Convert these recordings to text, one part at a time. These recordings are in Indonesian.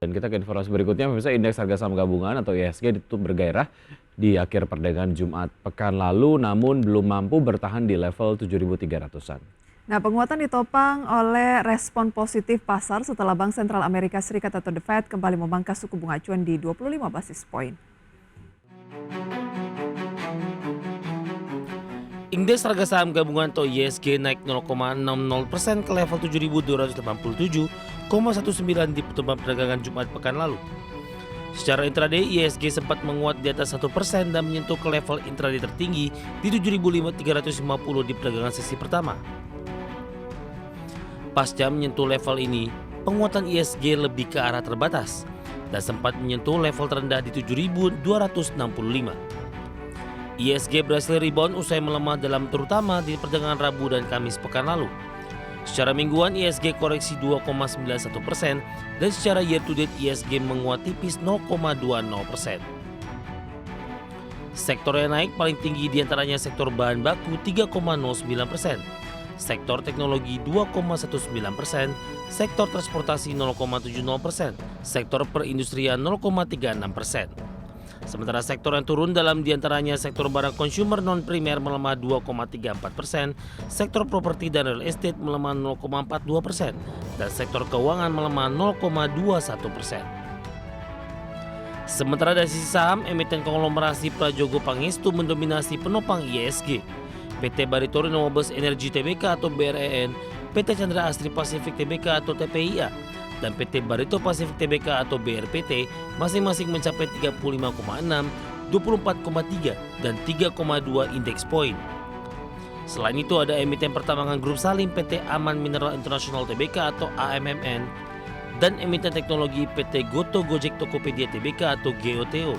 Dan kita ke informasi berikutnya, pemirsa, indeks harga saham gabungan atau IHSG ditutup bergairah di akhir perdagangan Jumat pekan lalu, namun belum mampu bertahan di level 7.300-an. Nah, penguatan ditopang oleh respon positif pasar setelah Bank Sentral Amerika Serikat atau The Fed kembali memangkas suku bunga acuan di 25 basis poin. Indeks harga saham gabungan atau IHSG naik 0,60% ke level 7.287,19 di pertemuan perdagangan Jumat pekan lalu. Secara intraday, IHSG sempat menguat di atas 1% dan menyentuh ke level intraday tertinggi di 7.350 di perdagangan sesi pertama. Pasca menyentuh level ini, penguatan IHSG lebih ke arah terbatas dan sempat menyentuh level terendah di 7.265. IHSG berhasil rebound usai melemah dalam terutama di perdagangan Rabu dan Kamis pekan lalu. Secara mingguan IHSG koreksi 2,91% dan secara year to date IHSG menguat tipis 0,20%. Sektor yang naik paling tinggi diantaranya sektor bahan baku 3,09%, sektor teknologi 2,19%, sektor transportasi 0,70%, sektor perindustrian 0,36%. Sementara sektor yang turun dalam diantaranya sektor barang konsumer non-primer melemah 2,34%, sektor properti dan real estate melemah 0,42%, dan sektor keuangan melemah 0,21%. Sementara dari sisi saham, emiten konglomerasi Prajogo Pangestu mendominasi penopang IHSG. PT Barito Renewables Energy Tbk atau BREN, PT Chandra Asri Pasifik Tbk atau TPIA, dan PT Barito Pasifik Tbk atau BRPT masing-masing mencapai 35,6, 24,3, dan 3,2 indeks poin. Selain itu ada emiten pertambangan grup Salim PT Aman Mineral International Tbk atau AMMN dan emiten teknologi PT Goto Gojek Tokopedia Tbk atau GOTO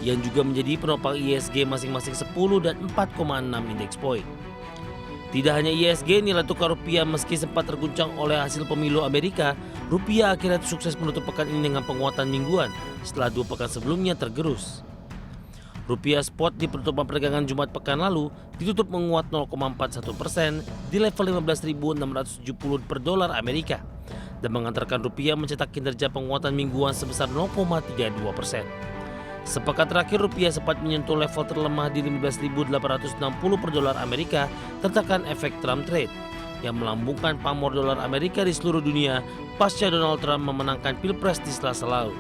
yang juga menjadi penopang IHSG masing-masing 10 dan 4,6 indeks poin. Tidak hanya IHSG, nilai tukar rupiah meski sempat terguncang oleh hasil pemilu Amerika, rupiah akhirnya sukses menutup pekan ini dengan penguatan mingguan setelah 2 pekan sebelumnya tergerus. Rupiah spot di penutupan perdagangan Jumat pekan lalu ditutup menguat 0,41% di level 15.670 per dolar Amerika dan mengantarkan rupiah mencetak kinerja penguatan mingguan sebesar 0,32%. Sepekan terakhir rupiah sempat menyentuh level terlemah di 15.860 per dolar Amerika tertekan efek Trump trade yang melambungkan pamor dolar Amerika di seluruh dunia pasca Donald Trump memenangkan Pilpres di Selasa lalu.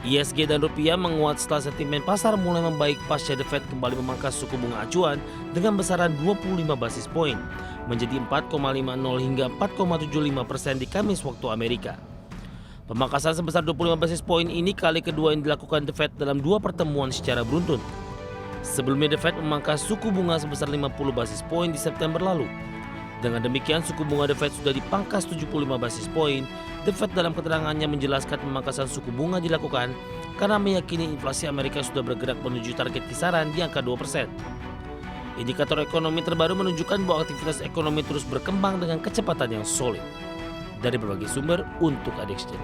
IHSG dan rupiah menguat setelah sentimen pasar mulai membaik pasca The Fed kembali memangkas suku bunga acuan dengan besaran 25 basis poin menjadi 4,50 hingga 4,75% di Kamis waktu Amerika. Pemangkasan sebesar 25 basis poin ini kali kedua yang dilakukan The Fed dalam 2 pertemuan secara beruntun. Sebelumnya The Fed memangkas suku bunga sebesar 50 basis poin di September lalu. Dengan demikian suku bunga The Fed sudah dipangkas 75 basis poin. The Fed dalam keterangannya menjelaskan pemangkasan suku bunga dilakukan karena meyakini inflasi Amerika sudah bergerak menuju target kisaran di angka 2%. Indikator ekonomi terbaru menunjukkan bahwa aktivitas ekonomi terus berkembang dengan kecepatan yang solid. Dari berbagai sumber untuk Adex Channel.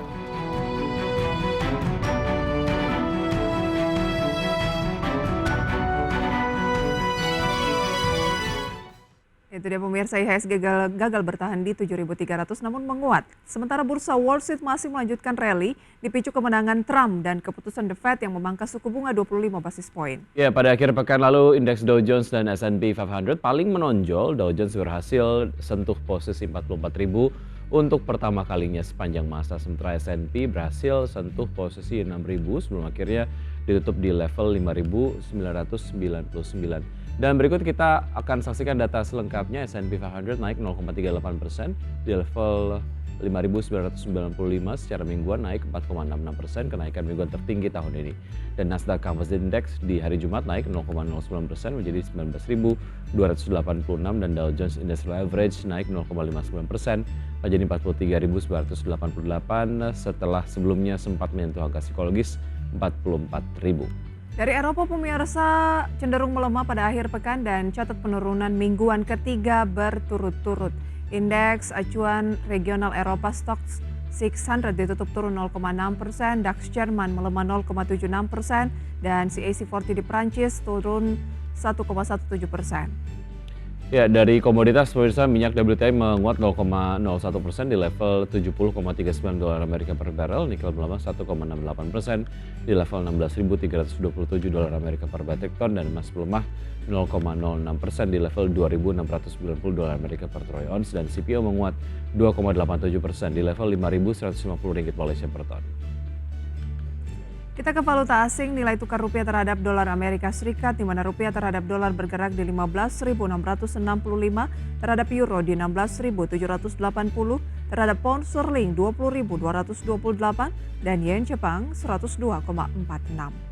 Itu dia pemirsa, IHSG gagal bertahan di 7.300 namun menguat. Sementara bursa Wall Street masih melanjutkan rally dipicu kemenangan Trump dan keputusan The Fed yang memangkas suku bunga 25 basis poin. Ya, pada akhir pekan lalu indeks Dow Jones dan S&P 500 paling menonjol. Dow Jones berhasil sentuh posisi 44.000 untuk pertama kalinya sepanjang masa, sementara S&P berhasil sentuh posisi 6.000 sebelum akhirnya ditutup di level 5.999. Dan berikut kita akan saksikan data selengkapnya. S&P 500 naik 0,38% di level 5.995, secara mingguan naik 4,66%, kenaikan mingguan tertinggi tahun ini. Dan Nasdaq Composite Index di hari Jumat naik 0,09% menjadi 19.286 dan Dow Jones Industrial Average naik 0,59% menjadi 43.988 setelah sebelumnya sempat menyentuh angka psikologis 44.000. Dari Eropa, pemirsa cenderung melemah pada akhir pekan dan catat penurunan mingguan ketiga berturut-turut. Indeks acuan regional Eropa Stoxx 600 ditutup turun 0,6%, DAX Jerman melemah 0,76%, dan CAC 40 di Prancis turun 1,17%. Ya, dari komoditas pemirsa minyak WTI menguat 0,01% di level 70,39 dolar Amerika per barrel, nikel melemah 1,68% di level 16.327 dolar Amerika per metric ton, dan emas melemah 0,06% di level 2.690 dolar Amerika per troy ounce, dan CPO menguat 2,87% di level 5.150 ringgit Malaysia per ton. Kita ke valuta asing, nilai tukar rupiah terhadap dolar Amerika Serikat, di mana rupiah terhadap dolar bergerak di 15.665, terhadap euro di 16.780, terhadap pound sterling 20.228, dan yen Jepang 102,46.